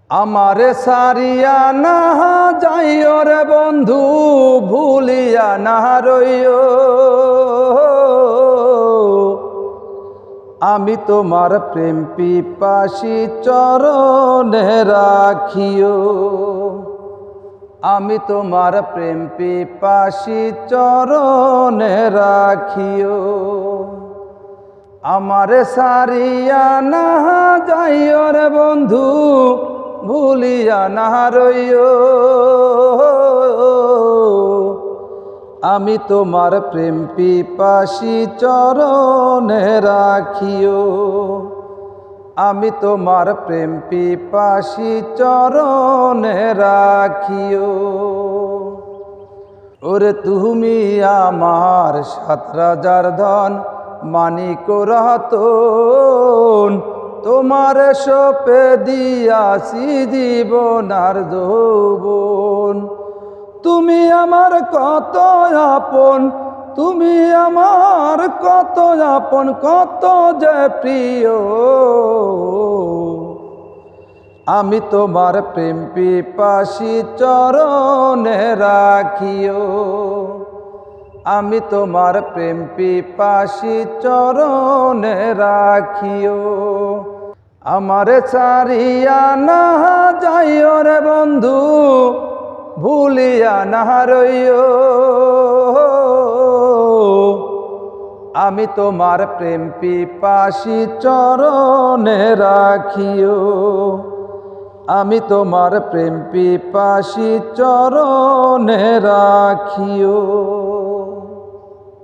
আমারে সারিয়া না যাইও রে বন্ধু, ভুলিয়া না রইও। আমি তোমার প্রেম পিপাসী চরণে রাখিও। আমি তোমার প্রেম পিপাসী চরণে রাখিও। আমারে সারিয়া না যাইও রে বন্ধু, ভুলিয়া না রইও। আমি তোমার প্রেম পিপাসী চরণে রাখিও। আমি তোমার প্রেম পিপাসী চরণে রাখিও। ওরে তুমি আমার ৭ রাজার ধন, মানিক রতন, তোমার সপে দিয়াছি জীবন আর যৌবন। তুমি আমার কত আপন, তুমি আমার কত আপন, কত যে প্রিয়। আমি তোমার প্রেম পিপাসী চরণে রাখিও। আমি তোমার প্রেম পিপাসী চরণে রাখিও। আমারে ছাড়িয়া না যাইও রে বন্ধু, ভুলিয়া না রইও। আমি তোমার প্রেম পিপাসী চরণে রাখিও। আমি তোমার প্রেম পিপাসী চরণে রাখিও।